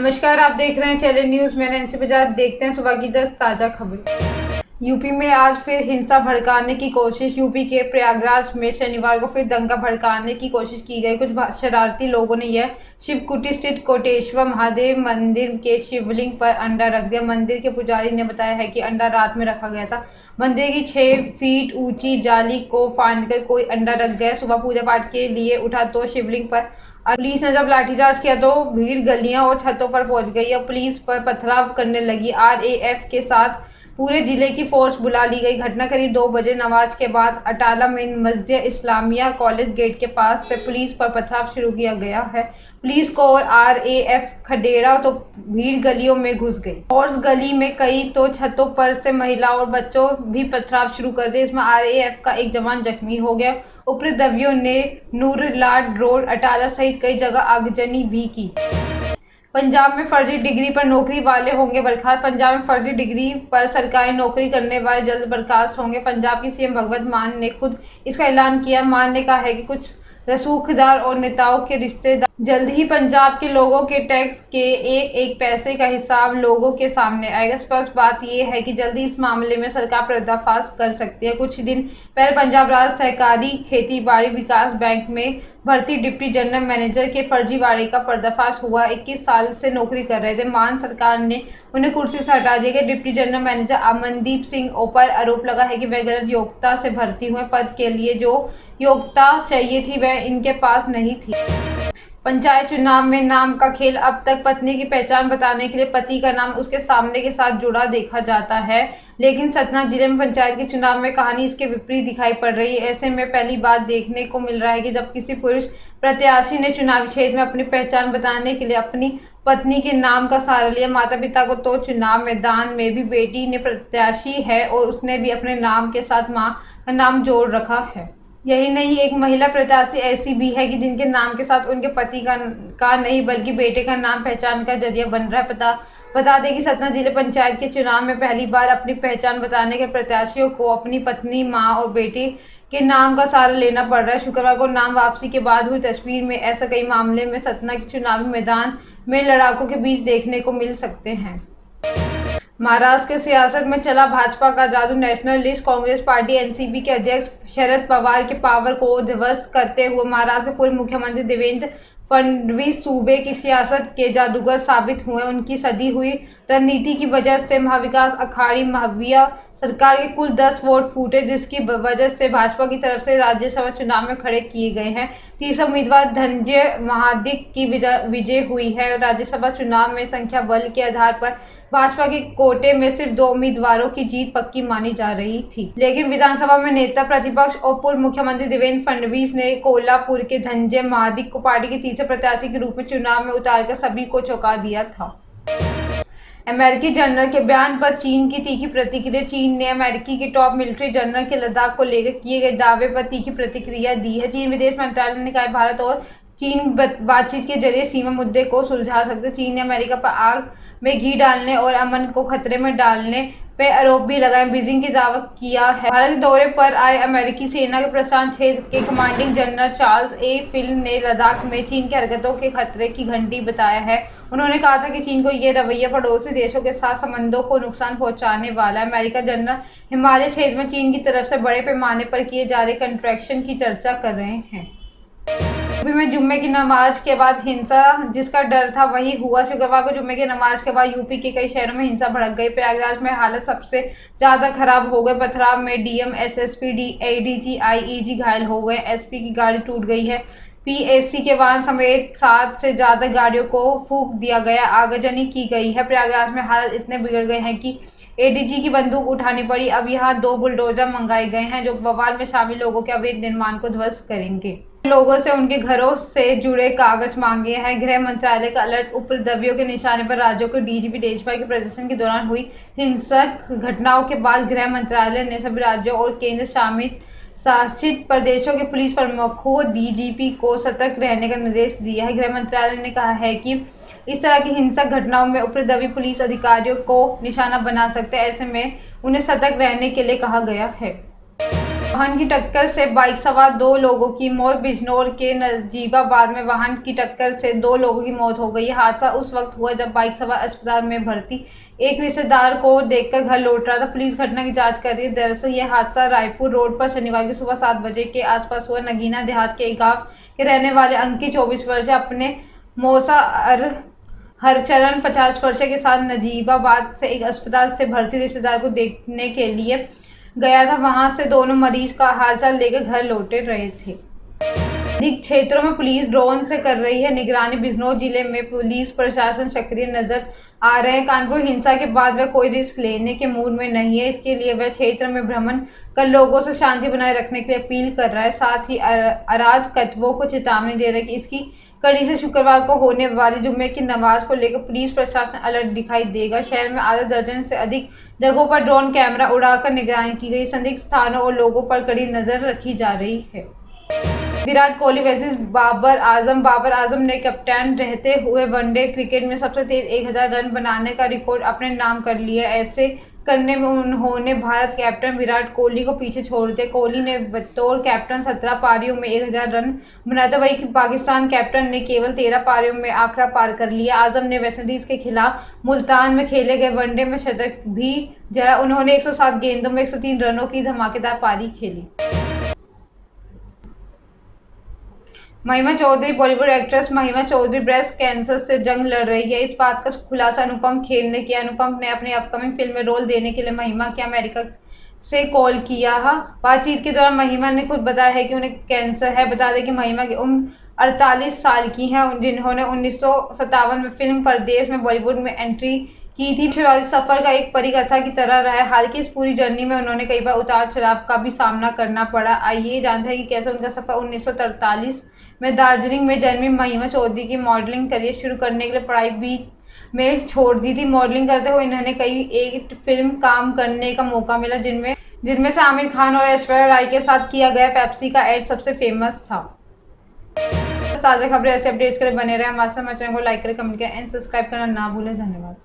नमस्कार, आप देख रहे हैं चैनल न्यूज। मैं नैन्सी बजाज। देखते हैं सुबह की 10 ताजा खबरें। यूपी में आज फिर हिंसा भड़काने की कोशिश। यूपी के प्रयागराज में शनिवार को फिर दंगा भड़काने की कोशिश की गई। कुछ शरारती लोगों ने यह शिवकुटी स्थित कोटेश्वर महादेव मंदिर के शिवलिंग पर अंडा रख दिया। मंदिर के पुजारी ने बताया है कि अंडा रात में रखा गया था। मंदिर की 6 फीट ऊंची जाली को फाड़कर कोई अंडा रख गया। सुबह पूजा पाठ के लिए उठा तो शिवलिंग पर पुलिस ने जब लाठीचार्ज किया तो भीड़ गलियां और छतों पर पहुंच गई और पुलिस पर पथराव करने लगी। आरएएफ के साथ पूरे जिले की फोर्स बुला ली गई। घटना करीब 2 बजे नमाज के बाद अटाला में मस्जिद इस्लामिया कॉलेज गेट के पास से पुलिस पर पथराव शुरू किया गया है। पुलिस को और आरएएफ खडेरा तो भीड़ गलियों में घुस गई और उस गली में कई तो छतों पर से महिलाओं और बच्चों भी पथराव शुरू कर दिए। इसमें आरएएफ का एक जवान जख्मी हो गया। उपद्रवियों ने नूरलाड रोड अटाला सहित कई जगह आगजनी भी की। पंजाब में फर्जी डिग्री पर नौकरी वाले होंगे बर्खास्त। पंजाब में फर्जी डिग्री पर सरकारी नौकरी करने वाले जल्द बर्खास्त होंगे। पंजाब की सीएम भगवंत मान ने खुद इसका ऐलान किया। मान ने कहा है कि कुछ रसूखदार और नेताओं के रिश्तेदार जल्द ही पंजाब के लोगों के टैक्स के एक एक पैसे का हिसाब लोगों के सामने आएगा। स्पष्ट बात यह है कि जल्दी इस मामले में सरकार पर्दाफाश कर सकती है। कुछ दिन पहले पंजाब राज्य सहकारी खेती बाड़ी विकास बैंक में भर्ती डिप्टी जनरल मैनेजर के फर्जीवाड़े का पर्दाफाश हुआ। 21 साल से नौकरी कर रहे थे। मान सरकार ने उन्हें कुर्सी से हटा दिया गया। Deputy general manager Amandeep Singh पर आरोप लगा है कि वह गलत योग्यता से भर्ती हुए। पद के लिए जो योग्यता चाहिए थी वह इनके पास नहीं थी। पंचायत चुनाव में नाम का खेल। अब तक पत्नी की पहचान बताने के लिए पति का नाम उसके सामने के साथ जुड़ा देखा जाता है, लेकिन सतना जिले में पंचायत के चुनाव में कहानी इसके विपरीत दिखाई पड़ रही है। ऐसे में पहली बार देखने को मिल रहा है कि जब किसी पुरुष प्रत्याशी ने चुनावी क्षेत्र में अपनी पहचान बताने के लिए अपनी पत्नी के नाम का सहारा लिया। माता पिता को तो चुनाव मैदान में भी बेटी ने प्रत्याशी है और उसने भी अपने नाम के साथ मां का नाम जोड़ रखा है। यही नहीं, एक महिला प्रत्याशी ऐसी भी है कि जिनके नाम के साथ उनके पति का नहीं बल्कि बेटे का नाम पहचान का जरिया बन रहा है। बता दें कि सतना जिले पंचायत के चुनाव में पहली बार अपनी पहचान बताने के प्रत्याशियों को अपनी पत्नी, मां और बेटे के नाम का सहारा लेना पड़ रहा है। शुक्रवार को नाम वापसी के बाद हुई तस्वीर में ऐसा कई मामले में सतना के चुनावी मैदान में लड़ाकों के बीच देखने को मिल सकते हैं। महाराष्ट्र के सियासत में चला भाजपा का जादू। नेशनलिस्ट कांग्रेस पार्टी एनसीपी के अध्यक्ष शरद पवार के पावर को ध्वस्त करते हुए महाराष्ट्र के पूर्व मुख्यमंत्री देवेंद्र फडणवीस सूबे की सियासत के जादूगर साबित हुए। उनकी सदी हुई रणनीति की वजह से महाविकास अघाड़ी महाविया सरकार के कुल 10 वोट फूटे, जिसकी वजह से भाजपा की तरफ से राज्यसभा चुनाव में खड़े किए गए हैं। तीसरा उम्मीदवार धनंजय महाडिक की विजय हुई है। राज्यसभा चुनाव में संख्या बल के आधार पर भाजपा के कोटे में सिर्फ 2 उम्मीदवारों की जीत पक्की मानी जा रही थी, लेकिन विधानसभा में नेता प्रतिपक्ष और पूर्व मुख्यमंत्री देवेंद्र फडणवीस ने कोल्हापुर के धनंजय महाडिक को पार्टी के तीसरे प्रत्याशी के रूप में चुनाव में उतारकर सभी को चौंका दिया था। अमेरिकी जनरल के बयान पर चीन की तीखी प्रतिक्रिया। चीन ने अमेरिकी के टॉप मिलिट्री जनरल के लद्दाख को लेकर किए गए दावे पर तीखी प्रतिक्रिया दी है। चीन विदेश मंत्रालय ने कहा भारत और चीन बातचीत के जरिए सीमा मुद्दे को सुलझा सकते। चीन ने अमेरिका पर आग में घी डालने और अमन को खतरे में डालने पे आरोप भी लगाए। बीजिंग के दावा किया है। भारत के दौरे पर आए अमेरिकी सेना के प्रशांत क्षेत्र के commanding general Charles A Flynn ने लद्दाख में चीन की हरकतों के खतरे की घंटी बताया है। उन्होंने कहा था कि चीन को ये रवैया पड़ोसी देशों के साथ संबंधों को नुकसान पहुंचाने वाला है। अमेरिका जनरल हिमालय क्षेत्र में चीन की तरफ से बड़े पैमाने पर किए जा रहे कंट्रैक्शन की चर्चा कर रहे हैं। यूपी में जुम्मे की नमाज के बाद हिंसा। जिसका डर था वही हुआ। शुक्रवार को जुम्मे की नमाज के बाद यूपी के कई शहरों में हिंसा भड़क गई। प्रयागराज में हालत सबसे ज्यादा खराब हो गई। पथराव में डीएम, एसएसपी, एडीजी, आईईजी घायल हो गए। एसपी की गाड़ी टूट गई है। पीएससी के वाहन समेत 7 से ज्यादा गाड़ियों को फूंक दिया गया। आगजनी की गई है। प्रयागराज में हालत इतने बिगड़ गए हैं कि एडीजी की बंदूक उठानी पड़ी। अब यहाँ 2 बुलडोजर मंगाए गए हैं जो बवाल में शामिल लोगों के अवैध निर्माण को ध्वस्त करेंगे। लोगों से उनके घरों से जुड़े कागज मांगे हैं। गृह मंत्रालय का अलर्ट। उपद्रवियों के निशाने पर राज्यों के डीजीपी देशभर के प्रदर्शन के दौरान हुई हिंसक घटनाओं के बाद गृह मंत्रालय ने सभी राज्यों और केंद्र शासित प्रदेशों के पुलिस प्रमुखों डीजीपी को सतर्क रहने का निर्देश दिया है। गृह मंत्रालय ने कहा है कि इस तरह की हिंसक घटनाओं में उपद्रवी पुलिस अधिकारियों को निशाना बना सकते हैं। ऐसे में उन्हें सतर्क रहने के लिए कहा गया है। वाहन की टक्कर से बाइक सवार 2 लोगों की मौत। बिजनौर के नजीबाबाद में वाहन की टक्कर से 2 लोगों की मौत हो गई। हादसा उस वक्त हुआ जब बाइक सवार अस्पताल में भर्ती एक रिश्तेदार को देखकर घर लौट रहा था। पुलिस घटना की जांच कर रही है। दरअसल यह हादसा रायपुर रोड पर शनिवार की सुबह 7 बजे के आसपास हुआ। नगीना देहात के एक गांव के रहने वाले अंकित 24 वर्ष अपने मौसा हरचरण 50 वर्ष के साथ नजीबाबाद से एक अस्पताल से भर्ती रिश्तेदार को देखने के लिए गया था। वहां से दोनों मरीज का हालचाल लेकर घर लौटे रहे थे। अधिक क्षेत्रों में पुलिस ड्रोन से कर रही है निगरानी। बिजनौर जिले में पुलिस प्रशासन सक्रिय नजर आ रहे हैं। कानपुर हिंसा के बाद वह कोई रिस्क लेने के मूड में नहीं है। इसके लिए वह क्षेत्र में भ्रमण कर लोगों से शांति बनाए रखने के लिए अपील कर रहा है। साथ ही अराजकत्वों को चेतावनी दे रहा है कि इसकी कड़ी से शुक्रवार को होने वाली जुम्मे की नमाज को लेकर पुलिस प्रशासन अलर्ट दिखाई देगा। शहर में आधा दर्जन से अधिक जगहों पर ड्रोन कैमरा उड़ाकर निगरानी की गई। संदिग्ध स्थानों और लोगों पर कड़ी नजर रखी जा रही है। विराट कोहली वर्सेस बाबर आजम ने कप्तान रहते हुए वनडे क्रिकेट में सबसे तेज 1000 रन बनाने का रिकॉर्ड अपने नाम कर लिया। ऐसे करने में उन्होंने भारत कैप्टन विराट कोहली को पीछे छोड़ दिया। कोहली ने बतौर कैप्टन 17 पारियों में 1000 रन बनाए थे, वहीं पाकिस्तान कैप्टन ने केवल 13 पारियों में आंकड़ा पार कर लिया। आजम ने वेस्टइंडीज के खिलाफ मुल्तान में खेले गए वनडे में शतक भी जड़ा। उन्होंने 107 गेंदों में 103 रनों की धमाकेदार पारी खेली। महिमा चौधरी बॉलीवुड एक्ट्रेस महिमा चौधरी ब्रेस्ट कैंसर से जंग लड़ रही है। इस बात का खुलासा अनुपम खेर ने किया। अनुपम ने अपनी अपकमिंग फिल्म में रोल देने के लिए महिमा के अमेरिका से कॉल किया। बातचीत के दौरान महिमा ने खुद बताया है कि उन्हें कैंसर है। बता दें कि महिमा की उम्र 48 साल की है, जिन्होंने 1957 में फिल्म परदेश में बॉलीवुड में एंट्री की थी। शुरुआती सफर का एक परी कथा की तरह रहा है। हालांकि इस पूरी जर्नी में उन्होंने कई बार उतार चढ़ाव का भी सामना करना पड़ा। आइए जानते हैं कि कैसे उनका सफर 1943 में दार्जिलिंग में जन्मी महिमा चौधरी की मॉडलिंग करियर शुरू करने के लिए पढ़ाई बीच में छोड़ दी थी। मॉडलिंग करते हुए इन्हें कई एक फिल्म काम करने का मौका मिला, जिनमें से आमिर खान और ऐश्वर्या राय के साथ किया गया पेप्सी का एड सबसे फेमस था। ताज़ा खबरें ऐसे अपडेट्स के लिए बने रहे हमारे चैनल को लाइक करें, कमेंट करें एंड सब्सक्राइब करना ना भूलें। धन्यवाद।